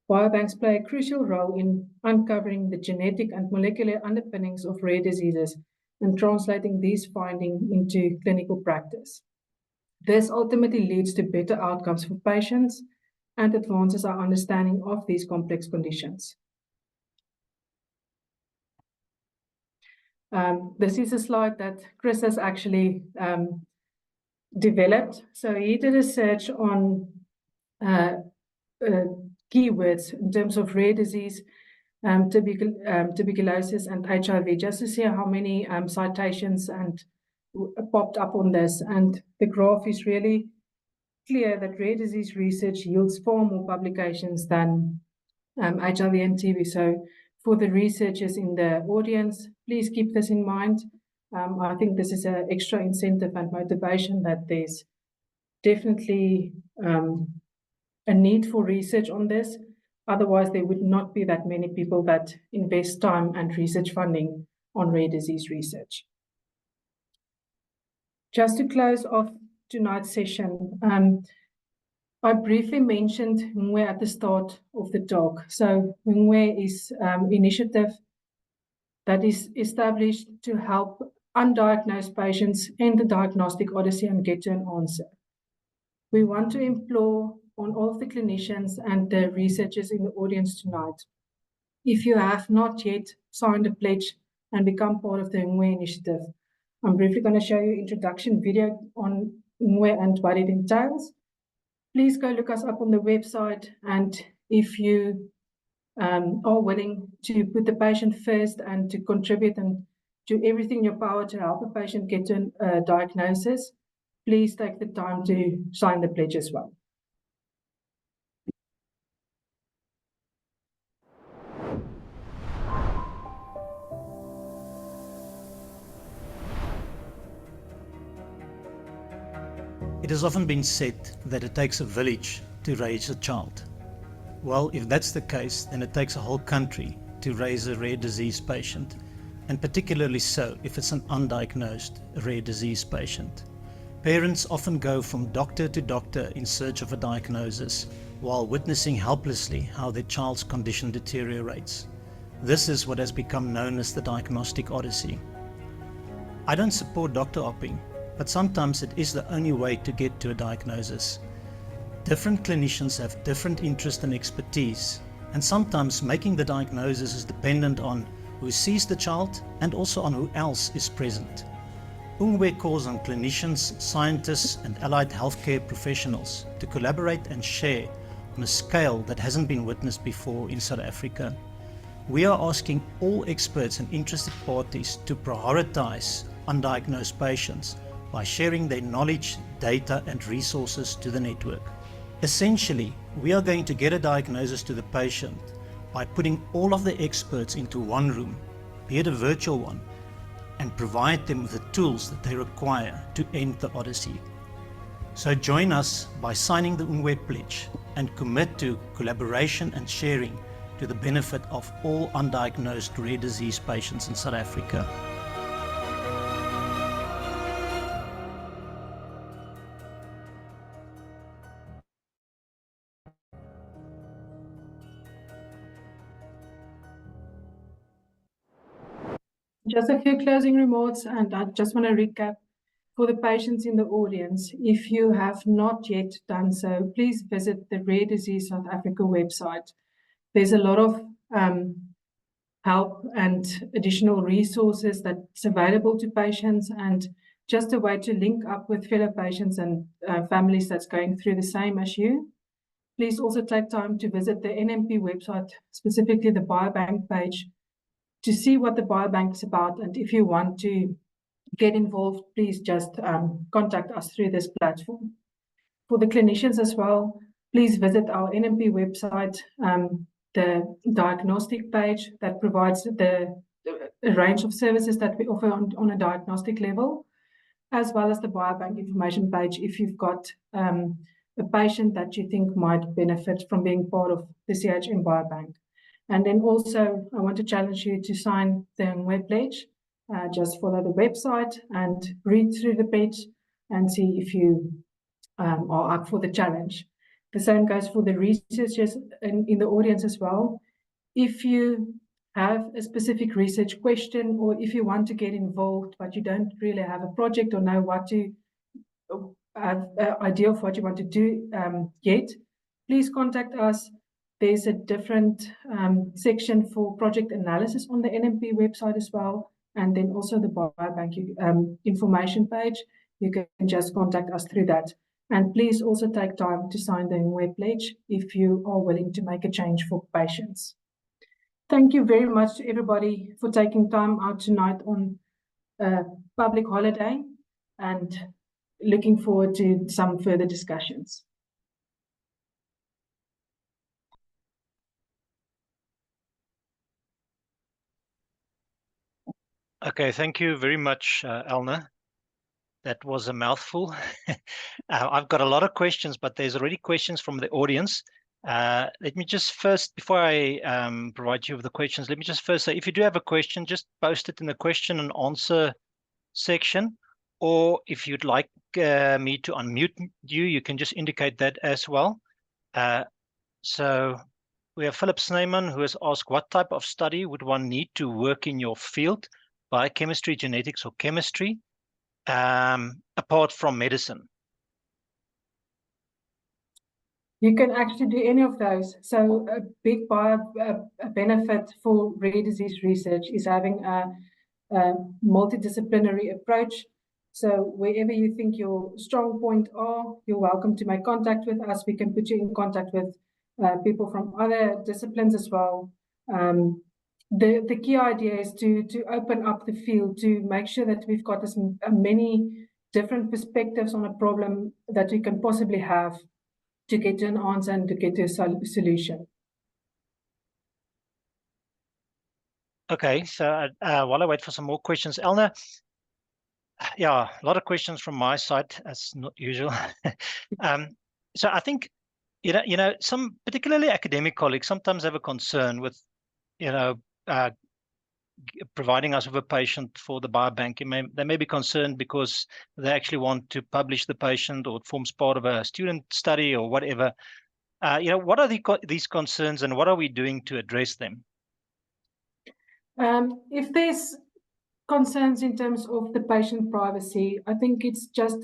Biobanks play a crucial role in uncovering the genetic and molecular underpinnings of rare diseases and translating these findings into clinical practice. This ultimately leads to better outcomes for patients and advances our understanding of these complex conditions. This is a slide that Chris has actually developed. So he did a search on keywords in terms of rare disease, tuberculosis, and HIV, just to see how many citations and popped up on this. And the graph is really clear that rare disease research yields far more publications than HIV and TB. So for the researchers in the audience, please keep this in mind. I think this is an extra incentive and motivation that there's definitely a need for research on this. Otherwise, there would not be that many people that invest time and research funding on rare disease research. Just to close off tonight's session, I briefly mentioned Ngwe at the start of the talk. So Ngwe is an initiative that is established to help undiagnosed patients in the diagnostic odyssey and get to an answer. We want to implore on all of the clinicians and the researchers in the audience tonight, if you have not yet signed a pledge and become part of the Unwe initiative, I'm briefly going to show you an introduction video on Unwe and what it entails. Please go look us up on the website, and if you are willing to put the patient first and to contribute and do everything in your power to help a patient get to a diagnosis, please take the time to sign the pledge as well. It has often been said that it takes a village to raise a child. Well, if that's the case, then it takes a whole country to raise a rare disease patient, and particularly so if it's an undiagnosed rare disease patient. Parents often go from doctor to doctor in search of a diagnosis, while witnessing helplessly how their child's condition deteriorates. This is what has become known as the diagnostic odyssey. I don't support doctor hopping, but sometimes it is the only way to get to a diagnosis. Different clinicians have different interests and expertise, and sometimes making the diagnosis is dependent on who sees the child and also on who else is present. Unwe calls on clinicians, scientists and allied healthcare professionals to collaborate and share on a scale that hasn't been witnessed before in South Africa. We are asking all experts and interested parties to prioritize undiagnosed patients by sharing their knowledge, data and resources to the network. Essentially, we are going to get a diagnosis to the patient by putting all of the experts into one room, be it a virtual one, and provide them with the tools that they require to end the odyssey. So join us by signing the Unwe Pledge and commit to collaboration and sharing to the benefit of all undiagnosed rare disease patients in South Africa. Just a few closing remarks, and I just want to recap for the patients in the audience. If you have not yet done so, please visit the Rare Disease South Africa website. There's a lot of help and additional resources that's available to patients, and just a way to link up with fellow patients and families that's going through the same as you. Please also take time to visit the NMP website, specifically the Biobank page, to see what the Biobank is about. And if you want to get involved, please just contact us through this platform. For the clinicians as well, please visit our NMP website, the diagnostic page that provides the range of services that we offer on a diagnostic level, as well as the Biobank information page if you've got a patient that you think might benefit from being part of the CHM Biobank. And then also, I want to challenge you to sign the web pledge. Just follow the website and read through the pledge and see if you are up for the challenge. The same goes for the researchers in the audience as well. If you have a specific research question, or if you want to get involved but you don't really have a project or know what to have an idea of what you want to do yet, please contact us. There's a different section for project analysis on the NMP website as well, and then also the Biobank information page. You can just contact us through that. And please also take time to sign the web pledge if you are willing to make a change for patients. Thank you very much to everybody for taking time out tonight on a public holiday, and looking forward to some further discussions. Okay, thank you very much, Elne. That was a mouthful. I've got a lot of questions, but there's already questions from the audience. Let me just first, before I provide you with the questions, let me just first say, if you do have a question, just post it in the question and answer section. Or if you'd like me to unmute you, you can just indicate that as well. So We have Philip Sneyman, who has asked, what type of study would one need to work in your field, biochemistry, genetics, or chemistry, apart from medicine? You can actually do any of those. So a big benefit for rare disease research is having a multidisciplinary approach. So wherever you think your strong point are, you're welcome to make contact with us. We can put you in contact with people from other disciplines as well. The key idea is to open up the field, to make sure that we've got as many different perspectives on a problem that we can possibly have, to get to an answer and to get to a solution. Okay, so while I wait for some more questions, Elne, yeah, a lot of questions from my side, as not usual. So I think, some particularly academic colleagues sometimes have a concern with, providing us with a patient for the biobank. They may be concerned because they actually want to publish the patient, or it forms part of a student study or whatever. What are these concerns, and what are we doing to address them? If there's concerns in terms of the patient privacy, I think it's just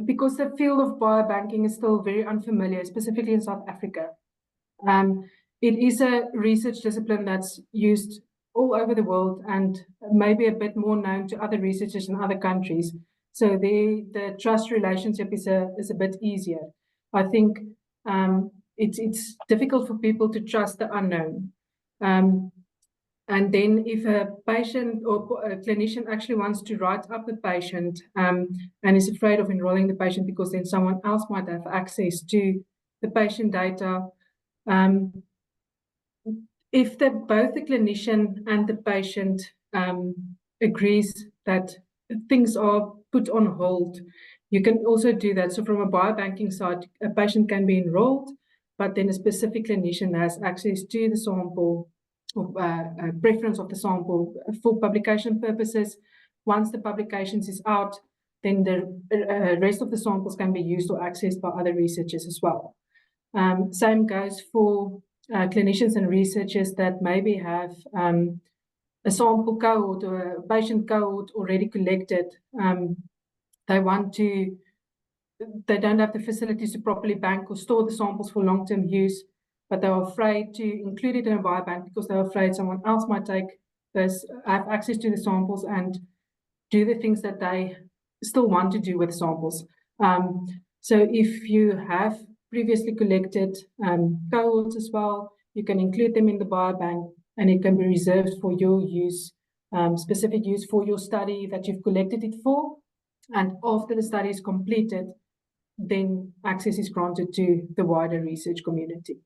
because the field of biobanking is still very unfamiliar, specifically in South Africa. It is a research discipline that's used all over the world and maybe a bit more known to other researchers in other countries. So the trust relationship is a bit easier. I think it's difficult for people to trust the unknown. And then if a patient or a clinician actually wants to write up a patient and is afraid of enrolling the patient because then someone else might have access to the patient data, if both the clinician and the patient agrees that things are put on hold, you can also do that. So from a biobanking side, a patient can be enrolled, but then a specific clinician has access to the sample, preference of the sample for publication purposes. Once the publications is out, then the rest of the samples can be used or accessed by other researchers as well. Same goes for clinicians and researchers that maybe have a sample cohort or a patient cohort already collected. They don't have the facilities to properly bank or store the samples for long-term use, but they're afraid to include it in a biobank because they're afraid someone else might have access to the samples and do the things that they still want to do with samples. So if you have previously collected cohorts as well, you can include them in the biobank, and it can be reserved for your use, specific use for your study that you've collected it for. And after the study is completed, then access is granted to the wider research community.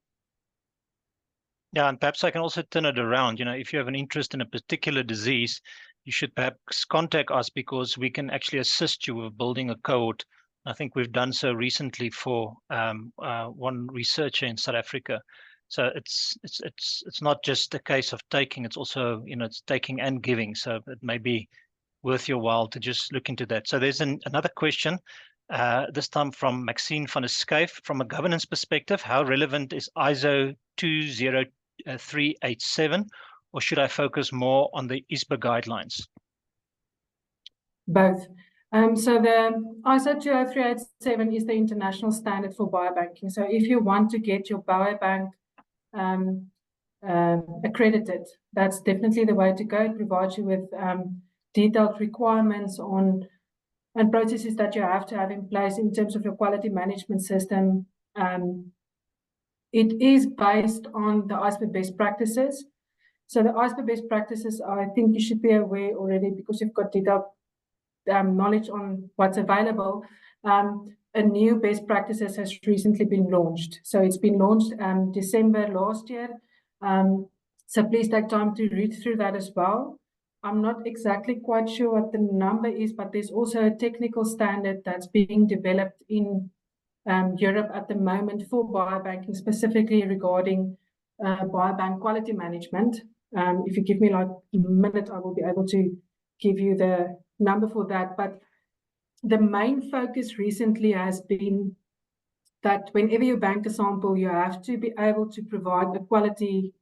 Yeah, and perhaps I can also turn it around. If you have an interest in a particular disease, you should perhaps contact us, because we can actually assist you with building a cohort. I think we've done so recently for one researcher in South Africa. So it's not just a case of taking; it's also it's taking and giving. So it may be worth your while to just look into that. So there's another question. This time from Maxine van der Schuyf. From a governance perspective, how relevant is ISO 20387, or should I focus more on the ISBER guidelines? Both. So the ISO 20387 is the international standard for biobanking. So if you want to get your biobank accredited, that's definitely the way to go. It provides you with detailed requirements on and processes that you have to have in place in terms of your quality management system. It is based on the ISBER best practices. So the ISBER best practices, I think you should be aware already, because you've got detailed knowledge on what's available. A new best practices has recently been launched. So it's been launched December last year. So please take time to read through that as well. I'm not exactly quite sure what the number is, but there's also a technical standard that's being developed in Europe at the moment for biobanking, specifically regarding biobank quality management. If you give me like a minute, I will be able to give you the number for that. But the main focus recently has been that whenever you bank a sample, you have to be able to provide a quality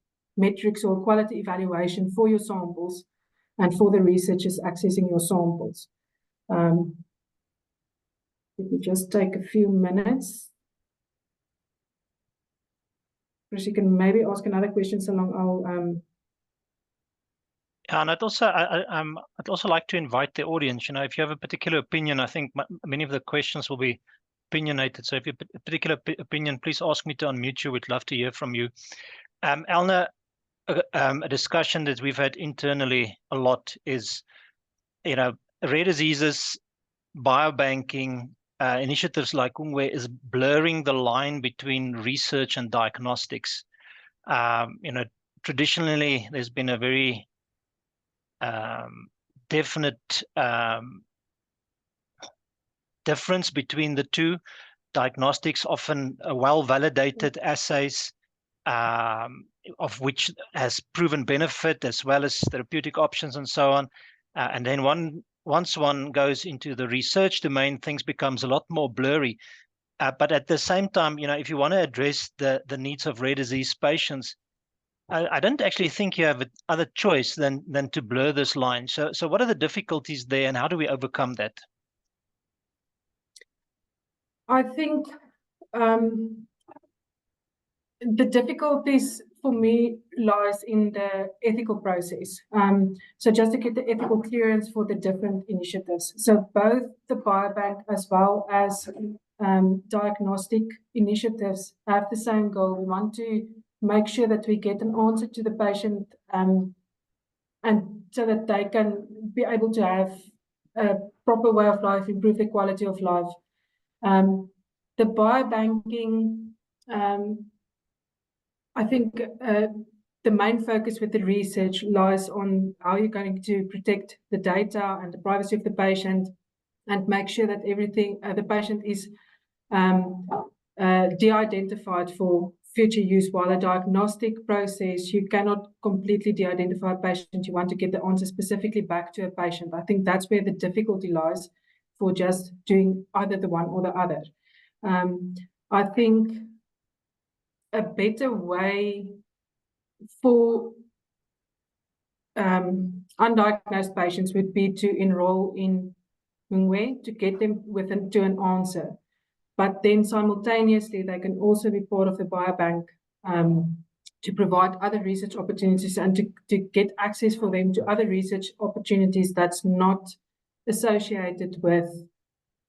metrics or quality evaluation for your samples and for the researchers accessing your samples. Let me just take a few minutes. Chris, you can maybe ask another question so long I'll And I'd also like to invite the audience. You know, if you have a particular opinion, I think many of the questions will be opinionated. So if you have a particular opinion, please ask me to unmute you. We'd love to hear from you. Elne, a discussion that we've had internally a lot is, you know, rare diseases, biobanking, initiatives like UNGWE is blurring the line between research and diagnostics. You know, traditionally, there's been a very definite difference between the two. Diagnostics often well-validated assays, of which has proven benefit as well as therapeutic options and so on. And then once one goes into the research domain, things becomes a lot more blurry. But at the same time, you know, if you want to address the needs of rare disease patients, I don't actually think you have other choice than to blur this line. So what are the difficulties there, and how do we overcome that? I think the difficulties for me lies in the ethical process. So just to get the ethical clearance for the different initiatives. So both the Biobank as well as diagnostic initiatives have the same goal. We want to make sure that we get an answer to the patient and so that they can be able to have a proper way of life, improve their quality of life. The biobanking, I think the main focus with the research lies on how you're going to protect the data and the privacy of the patient and make sure that everything, the patient is de-identified for future use. While a diagnostic process, you cannot completely de-identify a patient. You want to get the answer specifically back to a patient. I think that's where the difficulty lies for just doing either the one or the other. I think a better way for undiagnosed patients would be to enroll in UNGWE to get them to an answer. But then simultaneously, they can also be part of the biobank to provide other research opportunities and to get access for them to other research opportunities that's not associated with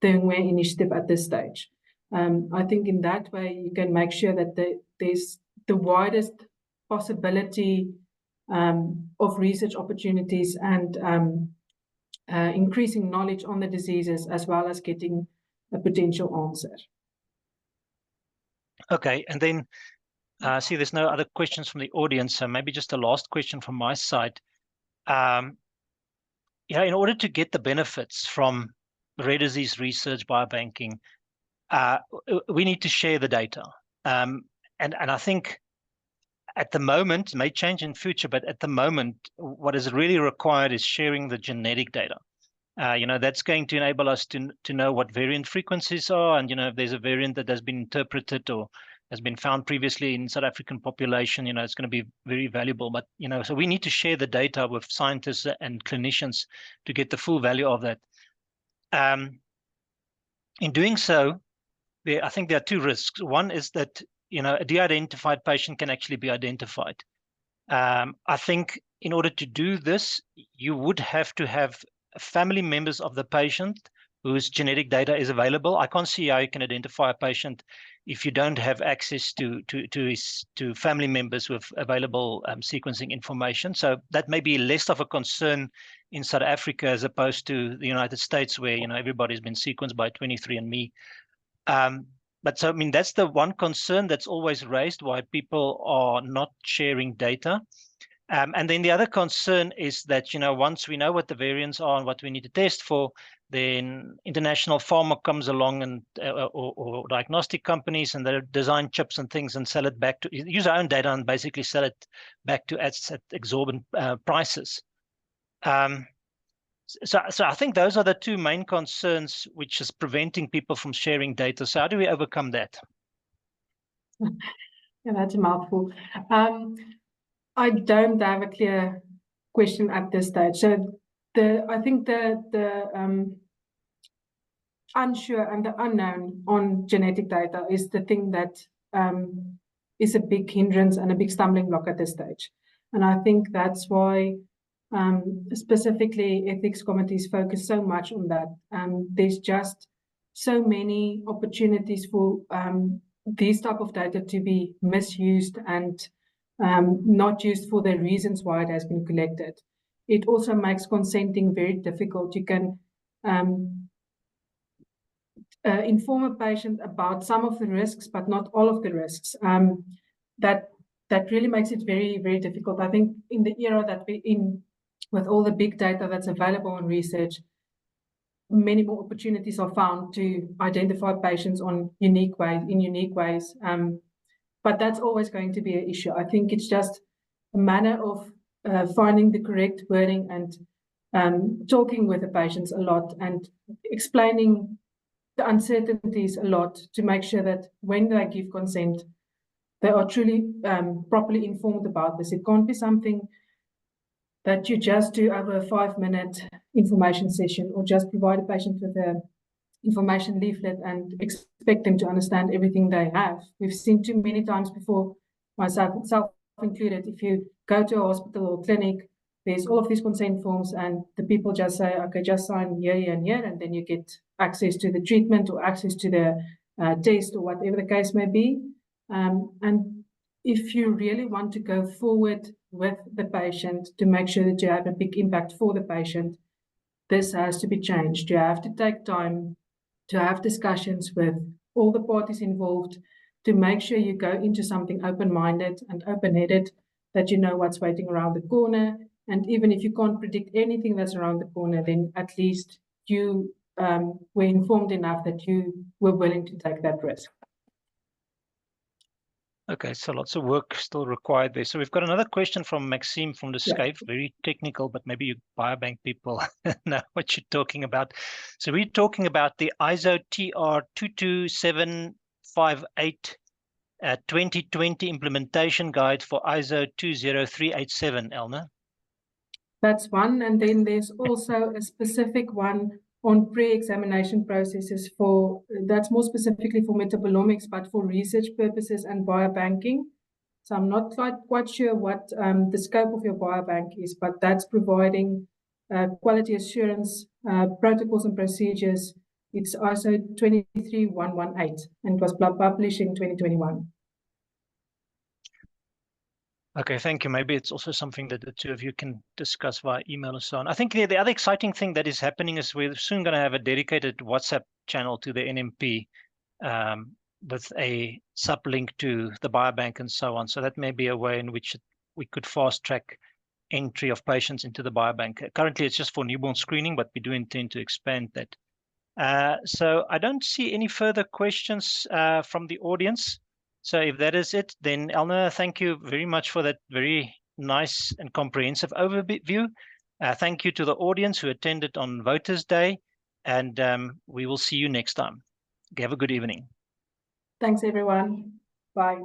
the UNGWE initiative at this stage. I think in that way, you can make sure that there's the widest possibility of research opportunities and increasing knowledge on the diseases as well as getting a potential answer. Okay, and then see there's no other questions from the audience, so maybe just a last question from my side. Yeah, in order to get the benefits from rare disease research, biobanking, we need to share the data. And I think at the moment, it may change in future, but at the moment, what is really required is sharing the genetic data. You know, that's going to enable us to know what variant frequencies are, and, you know, if there's a variant that has been interpreted or has been found previously in South African population, you know, it's going to be very valuable. But, you know, so we need to share the data with scientists and clinicians to get the full value of that. In doing so, I think there are two risks. One is that, you know, a de-identified patient can actually be identified. I think in order to do this, you would have to have family members of the patient whose genetic data is available. I can't see how you can identify a patient if you don't have access to family members with available sequencing information. So that may be less of a concern in South Africa as opposed to the United States, where, you know, everybody's been sequenced by 23andMe. But so, I mean, that's the one concern that's always raised, why people are not sharing data. And then the other concern is that, you know, once we know what the variants are and what we need to test for, then international pharma comes along and or diagnostic companies, and they design chips and things and sell it back to, use our own data and basically sell it back to at exorbitant prices. So I think those are the two main concerns which is preventing people from sharing data. So how do we overcome that? Yeah, that's a mouthful. I don't have a clear question at this stage. So I think the unsure and the unknown on genetic data is the thing that is a big hindrance and a big stumbling block at this stage. And I think that's why specifically ethics committees focus so much on that. There's just so many opportunities for these type of data to be misused and not used for the reasons why it has been collected. It also makes consenting very difficult. You can inform a patient about some of the risks, but not all of the risks. That really makes it very, very difficult. I think in the era that we're in, with all the big data that's available in research, many more opportunities are found to identify patients in unique ways. But that's always going to be an issue. I think it's just a matter of finding the correct wording and talking with the patients a lot and explaining the uncertainties a lot to make sure that when they give consent, they are truly properly informed about this. It can't be something that you just do over a 5-minute information session or just provide a patient with an information leaflet and expect them to understand everything they have. We've seen too many times before, myself included, if you go to a hospital or clinic, there's all of these consent forms and the people just say, okay, just sign here, here, and here, and then you get access to the treatment or access to the test or whatever the case may be. And if you really want to go forward with the patient to make sure that you have a big impact for the patient, this has to be changed. You have to take time to have discussions with all the parties involved to make sure you go into something open-minded and open-headed, that you know what's waiting around the corner. And even if you can't predict anything that's around the corner, then at least you were informed enough that you were willing to take that risk. Okay, so lots of work still required there. So we've got another question from Maxime from the Skype, very technical, but maybe you Biobank people know what you're talking about. So we're talking about the ISO TR 22758 2020 implementation guide for ISO 20387, Elne. That's one. And then there's also a specific one on pre-examination processes that's more specifically for metabolomics, but for research purposes and biobanking. So I'm not quite sure what the scope of your biobank is, but that's providing quality assurance protocols and procedures. It's ISO 23118 and it was published in 2021. Okay, thank you. Maybe it's also something that the two of you can discuss via email or so on. I think the other exciting thing that is happening is we're soon going to have a dedicated WhatsApp channel to the NMP with a sublink to the biobank and so on. So that may be a way in which we could fast track entry of patients into the biobank. Currently, it's just for newborn screening, but we do intend to expand that. So I don't see any further questions from the audience. So if that is it, then Elne, thank you very much for that very nice and comprehensive overview. Thank you to the audience who attended on Voters Day, and we will see you next time. Have a good evening. Thanks, everyone. Bye.